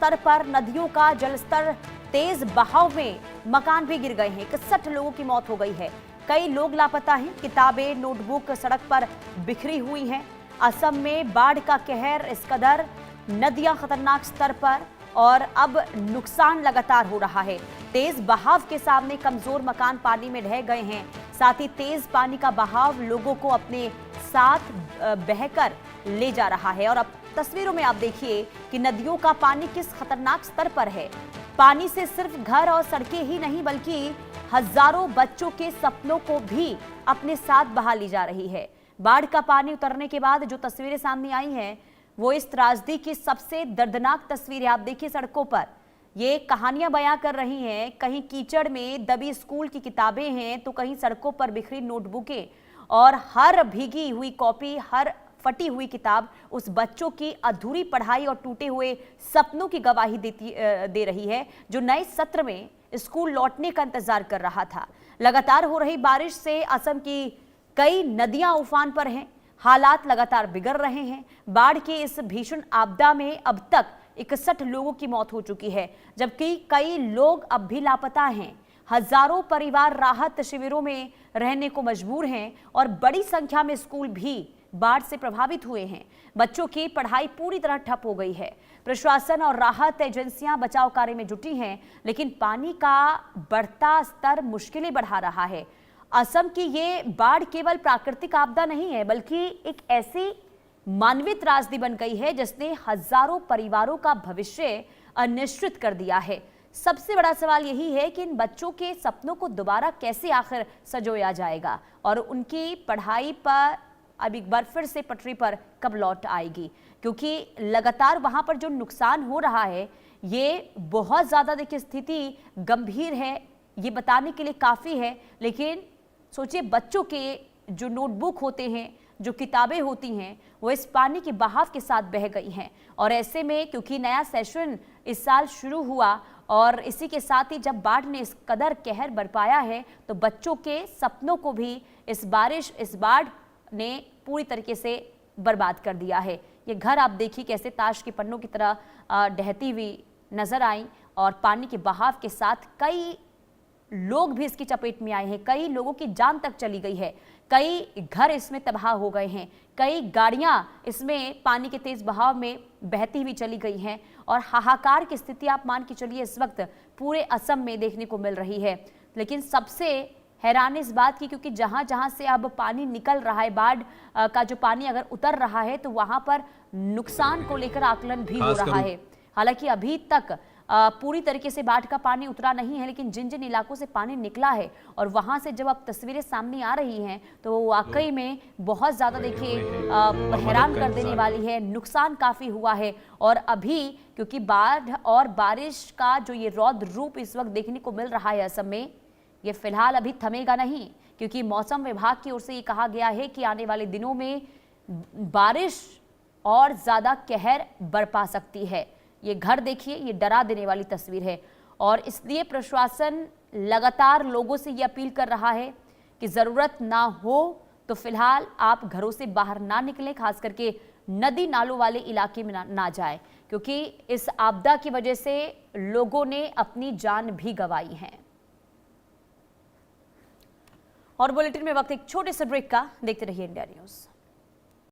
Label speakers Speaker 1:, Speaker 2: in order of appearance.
Speaker 1: स्तर पर नदियों का जलस्तर तेज बहाव में मकान भी गिर गए हैं। 61 लोगों की मौत हो गई है। कई लोग लापता हैं। किताबें, नोटबुक सड़क पर बिखरी हुई हैं। असम में बाढ़ का कहर इस कदर, नदियां खतरनाक स्तर पर और अब नुकसान लगातार हो रहा है। तेज बहाव के सामने कमजोर मकान पानी में ढह गए हैं। साथ ही तेज पानी का बहाव लोगों को अपने साथ बहकर ले जा रहा है। और अब तस्वीरों में आप देखिए कि नदियों का पानी किस खतरनाक स्तर पर है। पानी से सिर्फ घर और सड़कें ही नहीं बल्कि हजारों बच्चों के सपनों को भी अपने साथ बहा ली जा रही है। बाढ़ का पानी उतरने के बाद जो तस्वीरें सामने आई हैं वो इस त्रासदी की सबसे दर्दनाक तस्वीर है। आप देखिए सड़कों पर ये कहानियां बयां कर रही हैं। कहीं कीचड़ में दबी स्कूल की किताबें हैं तो कहीं सड़कों पर बिखरी नोटबुकें और हर भीगी हुई कॉपी, हर फटी हुई किताब उस बच्चों की अधूरी पढ़ाई और टूटे हुए सपनों की गवाही दे रही है जो नए सत्र में स्कूल लौटने का इंतजार कर रहा था। लगातार हो रही बारिश से असम की कई नदियां उफान पर हैं। हालात लगातार बिगड़ रहे हैं। बाढ़ की इस भीषण आपदा में अब तक 61 लोगों की मौत हो चुकी है, जबकि कई लोग अब भी लापता हैं। हजारों परिवार राहत शिविरों में रहने को मजबूर हैं और बड़ी संख्या में स्कूल भी बाढ़ से प्रभावित हुए हैं। बच्चों की पढ़ाई पूरी तरह ठप हो गई है। प्रशासन और राहत एजेंसियां बचाव कार्य में जुटी हैं, लेकिन पानी का बढ़ता स्तर मुश्किलें बढ़ा रहा है। असम की ये बाढ़ केवल प्राकृतिक आपदा नहीं है बल्कि एक ऐसी मानवीय त्रासदी बन गई है जिसने हजारों परिवारों का भविष्य अनिश्चित कर दिया है। सबसे बड़ा सवाल यही है कि इन बच्चों के सपनों को दोबारा कैसे आखिर संजोया जाएगा और उनकी पढ़ाई पर अब एक बार फिर से पटरी पर कब लौट आएगी, क्योंकि लगातार वहां पर जो नुकसान हो रहा है ये बहुत ज्यादा, देखिए स्थिति गंभीर है, ये बताने के लिए काफी है। लेकिन सोचिए बच्चों के जो नोटबुक होते हैं, जो किताबें होती हैं, वो इस पानी के बहाव के साथ बह गई हैं। और ऐसे में क्योंकि नया सेशन इस साल शुरू हुआ और इसी के साथ ही जब बाढ़ ने इस कदर कहर बरपाया है तो बच्चों के सपनों को भी इस बाढ़ ने पूरी तरीके से बर्बाद कर दिया है। ये घर आप देखिए कैसे ताश के पन्नों की तरह ढहती हुई नजर आई और पानी के बहाव के साथ कई लोग भी इसकी चपेट में आए हैं। कई लोगों की जान तक चली गई है। कई घर इसमें तबाह हो गए हैं। कई गाड़ियां इसमें पानी के तेज बहाव में बहती हुई चली गई हैं और हाहाकार की स्थिति आप मान के चलिए इस वक्त पूरे असम में देखने को मिल रही है। लेकिन सबसे हैरानी इस बात की, क्योंकि जहां जहां से अब पानी निकल रहा है, बाढ़ का जो पानी अगर उतर रहा है तो वहां पर नुकसान को लेकर आकलन भी हो रहा है। हालांकि अभी तक पूरी तरीके से बाढ़ का पानी उतरा नहीं है, लेकिन जिन जिन इलाकों से पानी निकला है और वहां से जब अब तस्वीरें सामने आ रही हैं तो वो वाकई में बहुत ज्यादा देखिए हैरान कर देने वाली है। नुकसान काफी हुआ है और अभी क्योंकि बाढ़ और बारिश का जो ये रौद्र रूप इस वक्त देखने को मिल रहा है असम में, ये फिलहाल अभी थमेगा नहीं, क्योंकि मौसम विभाग की ओर से ये कहा गया है कि आने वाले दिनों में बारिश और ज्यादा कहर बरपा सकती है। ये घर देखिए, ये डरा देने वाली तस्वीर है और इसलिए प्रशासन लगातार लोगों से ये अपील कर रहा है कि जरूरत ना हो तो फिलहाल आप घरों से बाहर ना निकलें, खास करके नदी नालों वाले इलाके में ना जाएं, क्योंकि इस आपदा की वजह से लोगों ने अपनी जान भी गंवाई है। और बुलेटिन में वक्त एक छोटे से ब्रेक का, देखते रहिए इंडिया न्यूज।